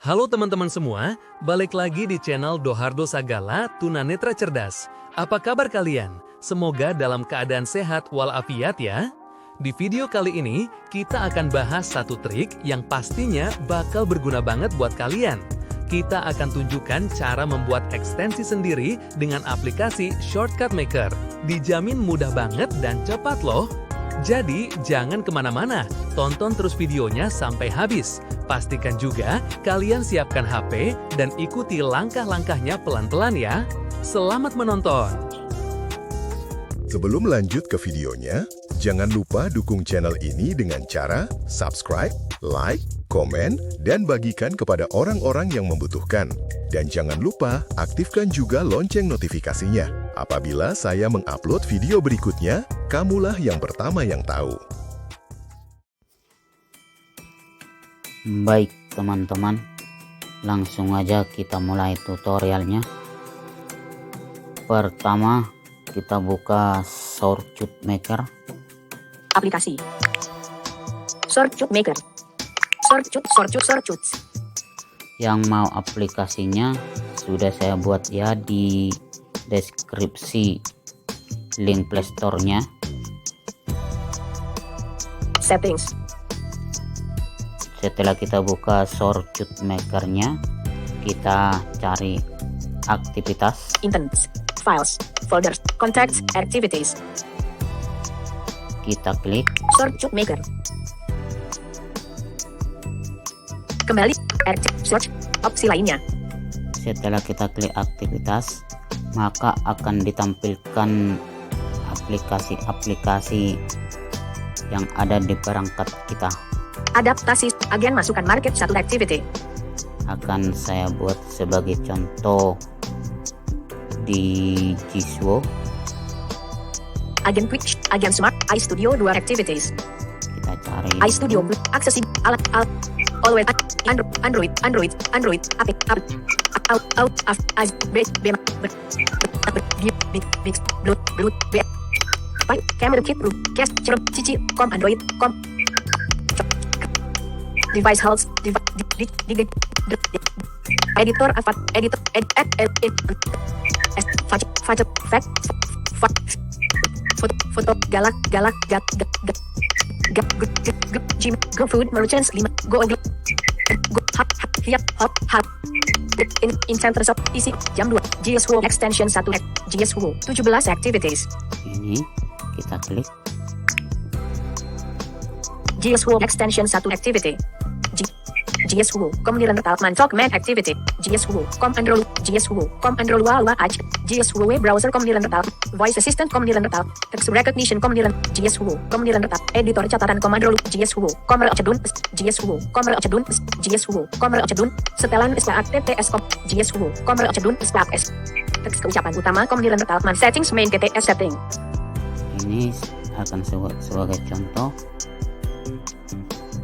Halo teman-teman semua, balik lagi di channel Dohardo Sagala Tunanetra Cerdas. Apa kabar kalian? Semoga dalam keadaan sehat walafiat ya. Di video kali ini, kita akan bahas satu trik yang pastinya bakal berguna banget buat kalian. Kita akan tunjukkan cara membuat ekstensi sendiri dengan aplikasi Shortcut Maker. Dijamin mudah banget dan cepat loh. Jadi, jangan kemana-mana, tonton terus videonya sampai habis. Pastikan juga kalian siapkan HP dan ikuti langkah-langkahnya pelan-pelan ya. Selamat menonton! Sebelum lanjut ke videonya, jangan lupa dukung channel ini dengan cara subscribe, like, komen, dan bagikan kepada orang-orang yang membutuhkan. Dan jangan lupa aktifkan juga lonceng notifikasinya. Apabila saya mengupload video berikutnya, kamulah yang pertama yang tahu. Baik teman-teman, langsung aja kita mulai tutorialnya. Pertama, kita buka Shortcut Maker. Aplikasi Shortcut Maker. Shortcut. Yang mau aplikasinya sudah saya buat ya di deskripsi link playstore-nya. Settings. Setelah kita buka Shortcut Maker-nya, kita cari aktivitas. Intents, Files, Folders, Contacts, Activities. Kita klik. Shortcut Maker. Kembali search opsi lainnya. Setelah kita klik aktivitas, maka akan ditampilkan aplikasi-aplikasi yang ada di perangkat kita. Adaptasi agen masukkan market satu activity. Akan saya buat sebagai contoh di Jiswo. Agen Quick, Agen Smart, iStudio 2 activities. Kita cari iStudio aksesibel alat always Android camera kit cast cici Android device health editor foto galak go food merchants 5 go hot in center shop isi jam 2 GSWO extension 1 GSWO 17 activities. ini, kita klik. GSWO extension 1 activity. GSWO kemudian Talkman Talkman activity. GSWO Android Wala GSWO web browser kemudian voice assistant kemudian text recognition kemudian GSWO kemudian editor catatan Android GSWO GSWO setelan STTS GSWO STTS teks keucapan utama kemudian Talkman settings main TTS setting. Ini akan sebagai contoh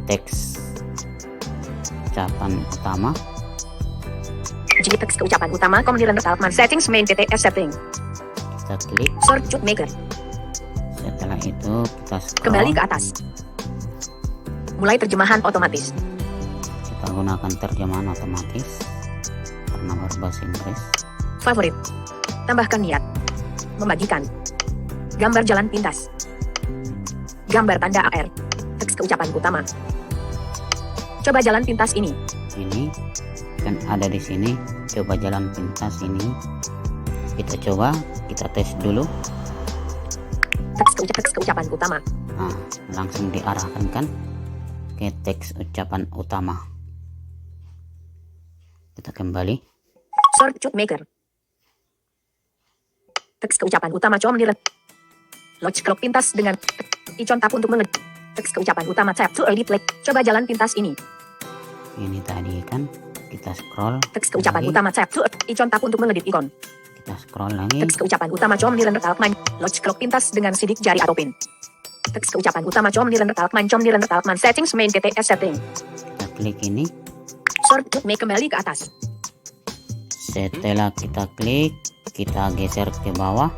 teks ucapan utama. Teks keucapan utama kemudian Talkman settings main TTS setting. Kita klik. Shortcut Maker. Setelah itu kita scroll. Kembali ke atas. Mulai terjemahan otomatis. Kita gunakan terjemahan otomatis karena berbahasa Inggris. Favorit. Tambahkan niat. Membagikan. Gambar jalan pintas. Gambar tanda AR. Teks keucapan utama. Coba jalan pintas ini. Ini kan ada di sini. Coba jalan pintas ini. Kita coba, kita tes dulu. Teks keucapan utama. Nah, langsung diarahkan kan ke teks ucapan utama. Kita kembali. Shortcut Maker. Teks keucapan utama comdir. Launch clock pintas dengan icon tap untuk mengedit. Teks keucapan utama tap to edit like. Coba jalan pintas ini. Ini tadi kan kita scroll. Teks keucapan lagi. utama tap to icon tap untuk mengedit ikon. Kita scroll lagi. Teks keucapan utama comdir Talkman. Launch clock pintas dengan sidik jari atau pin. Teks keucapan utama comdir Talkman settings main TTS setting. Kita klik ini. Shortcut Make kembali ke atas. Setelah kita klik, kita geser ke bawah.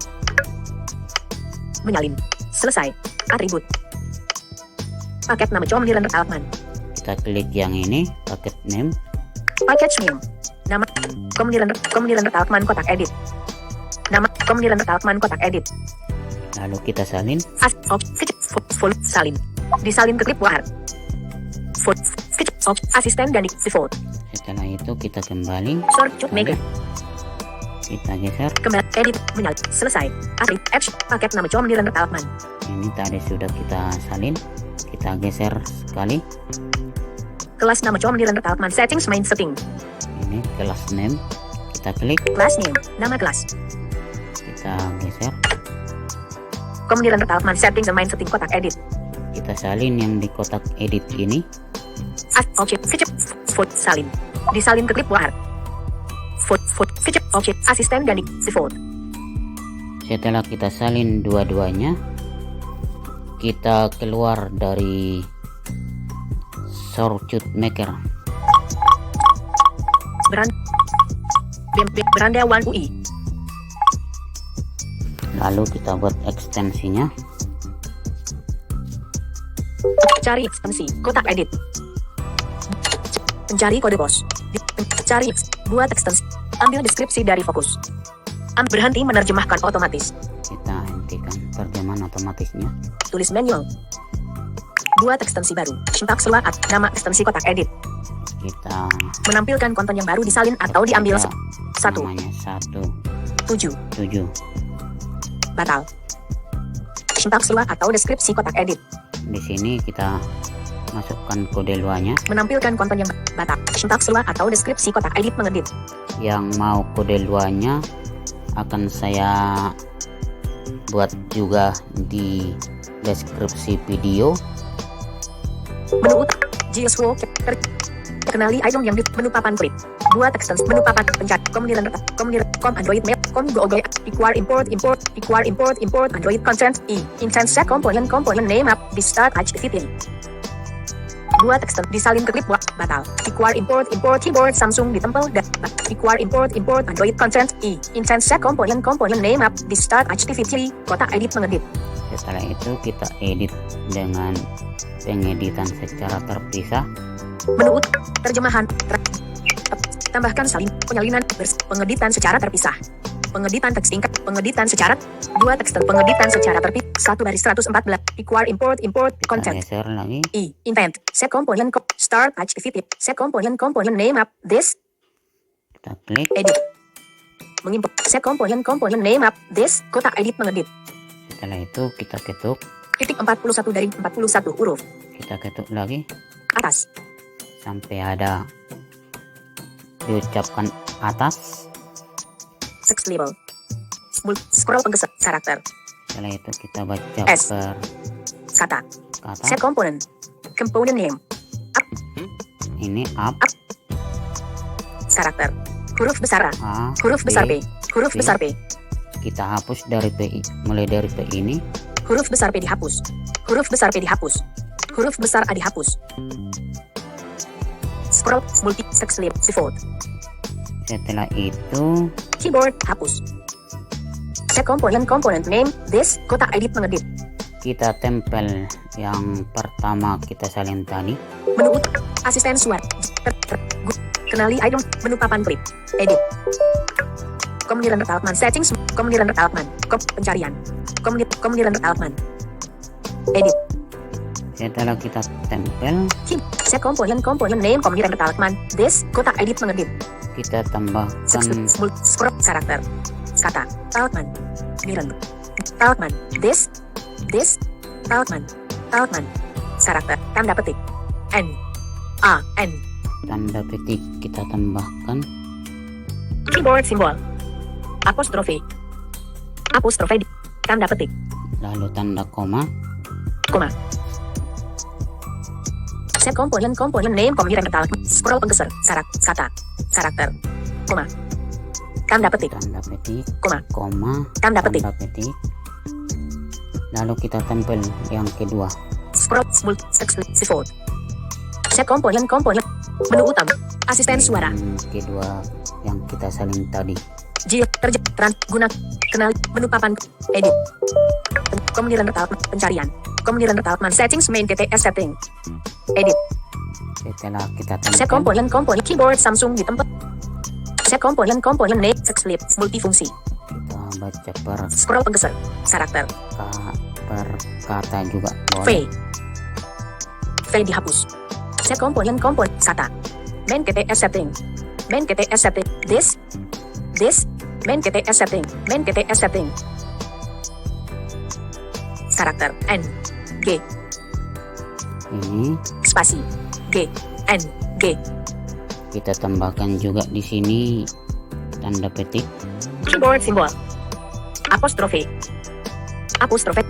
Menyalin. Selesai. Atribut. Paket nama comdir Talkman. Kita klik yang ini, paket name. Package name. Nama. Kemudian Talkman kotak edit. Nama. Kemudian Talkman kotak edit. Lalu kita salin. Full salin. Disalin ke clipboard. Asisten dan default. Setelah itu kita kembali. Sort cut maker. Kita geser. Kembali edit menyala. Selesai. Asli Edge paket nama Kemudian Talkman. Ini tadi sudah kita salin. Kita geser sekali. Kelas nama Kemudian Talkman settings main setting. Ini kelas name. Kita klik. Class name. Nama kelas. Kita geser. Kemudian Talkman settings main setting kotak edit. Kita salin yang di kotak edit ini. Food salin. Disalin ke clipboard. Asisten dan default. Setelah kita salin dua-duanya, kita keluar dari shortcut maker. Beranda One UI. Lalu kita buat ekstensinya. Cari ekstensi kotak edit. Mencari kode pos. Cari buat ekstensi. Ambil deskripsi dari fokus. Berhenti menerjemahkan otomatis. Kita hentikan terjemahan otomatisnya. Tulis manual. Buat ekstensi baru. Syntax layout. Nama ekstensi kotak edit. Kita Menampilkan konten yang baru disalin atau diambil. Satu. namanya 7. 1.7. Batal. Syntax layout atau deskripsi kotak edit. Di sini kita masukkan kode luarnya. Menampilkan konten yang batal. Syntax layout atau deskripsi kotak edit mengedit. Yang mau kode luarnya akan saya buat juga di deskripsi video. Menu utama. GSWO. Kenali item yang di menu papan klip. Buat ekstensi menu papan pencari. Kemudian Android map. Google equal import Android content intent set component name app di start activity. Buat ekstensi disalin ke clipboard batal. Equal import keyboard Samsung ditempel dan equal import Android content intent set component name app di start activity kotak edit mengedit. Setelah itu kita edit dengan pengeditan secara terpisah. Menu terjemahan tambahkan salin penyalinan pengeditan secara terpisah. Pengeditan teks tingkat pengeditan secara dua teks pengeditan secara terpisah 1/114 equal import Kita content geser lagi. intent set component start activity set component name app this Kita klik. edit mengimport set component name app this kotak edit mengedit Setelah itu kita ketuk. titik 41 dari 41 huruf Kita ketuk lagi atas sampai ada diucapkan atas. text label scroll penggeser karakter Setelah itu kita baca S. per kata kata. set component name Ini up. karakter huruf besar A A. huruf besar B huruf B. besar P Kita hapus dari PI. Mulai dari P ini. huruf besar P dihapus huruf besar P dihapus huruf besar A dihapus scroll multi text label default Setelah itu keyboard hapus set component name this kotak edit mengedit kita tempel yang pertama kita salin tadi. menu asisten suara kenali item menu papan klip edit Kemudian Talkman settings Kemudian Talkman pencarian Kemudian Talkman edit Setelah kita tempel, set component name Kemudian Talkman this kotak edit mengedit kita tambahkan scroll karakter kata Talkman Talkman this Talkman karakter tanda petik N tanda petik. Kita tambahkan keyboard simbol apostrofe tanda petik lalu tanda koma. set component name Kemudian Talkman scroll penggeser kata karakter koma tanda petik koma, tanda petik lalu kita tempel yang kedua. scroll text default set component menu utama asisten suara Yang kedua yang kita salin tadi. guna kenal menu papan edit Kemudian Talkman pencarian Kemudian Talkman settings main TTS setting edit Setelah kita Set tempel, komponen keyboard Samsung di tempat. Set komponen name text flip multifungsi. kita baca per Scroll penggeser. Karakter. kata juga V. boleh. V dihapus. Set komponen kata. Main KTS setting. Main KTS setting. This. Main KTS setting. Main KTS setting. Karakter N. G. Ini Spasi. G. N. G. kita tambahkan juga di sini tanda petik. Keyboard simbol. Apostrofe. Apostrofe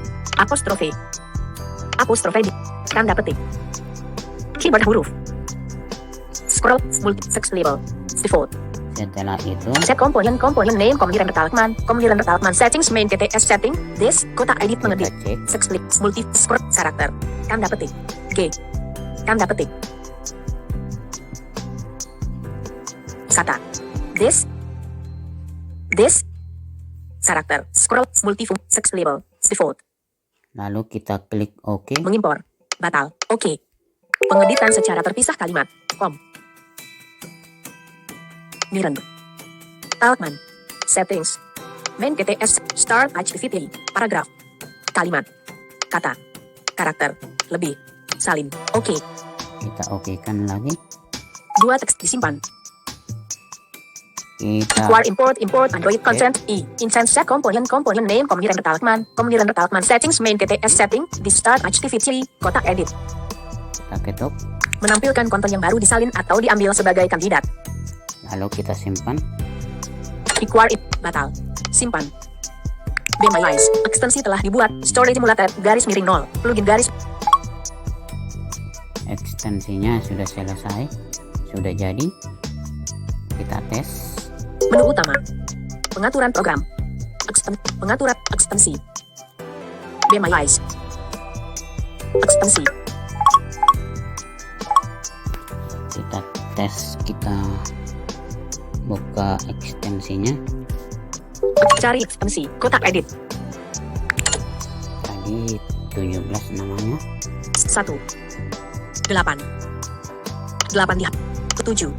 di tanda petik. Keyboard huruf. Scroll multi text label. Default. Setelah itu Set komponen name Komliren Talkman settings main KTS setting. This kotak edit kita mengedit. cek Text flip multi scroll karakter. Tanda petik. G. Tanda petik. Kata. This. Karakter. Scroll multifung text label. Default. lalu kita klik OK. Mengimpor. Batal. Oke. Pengeditan secara terpisah kalimat. Miren. Talkman. Settings. Main KTS. Start activity. Paragraf. Kalimat. Kata. Karakter. Lebih. Salin. Oke. Kita OK kan lagi. Dua teks disimpan. Kita Keluar import Android content. Instance set komponen name Komliren Talkman settings main KTS setting di start activity kotak edit. kita ketuk, Menampilkan konten yang baru disalin atau diambil sebagai kandidat. lalu kita simpan. Batal. Simpan. Bemalize. Ekstensi telah dibuat. Storage emulator _0. Plugin garis. Ekstensinya sudah selesai, sudah jadi. Kita tes. Menu utama. Pengaturan program. Pengaturan ekstensi. Bemalize. Ekstensi. Kita tes, kita buka ekstensinya. Cari ekstensi. Kotak edit. Tadi 17 namanya. 1. 8. 8 di 7.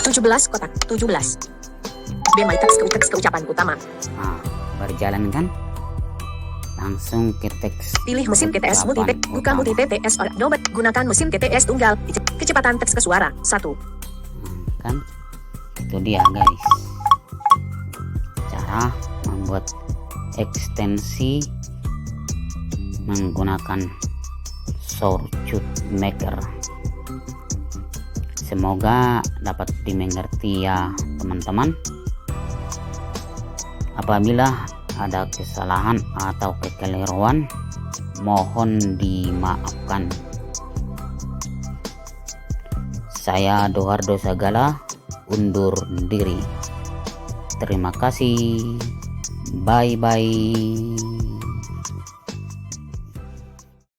17 kotak 17. BMI teks keucapan utama. Nah, berjalan kan? Langsung ke teks. Pilih mesin KTS multi ucapan buka utama. multi TTS nomor gunakan mesin KTS tunggal. Kecepatan teks ke suara 1. Kan? Itu dia guys. Cara membuat ekstensi menggunakan Shortcut Maker. Semoga dapat dimengerti ya teman-teman. Apabila ada kesalahan atau kekeliruan, mohon dimaafkan. Saya Dohardo Sagala undur diri. Terima kasih. Bye bye.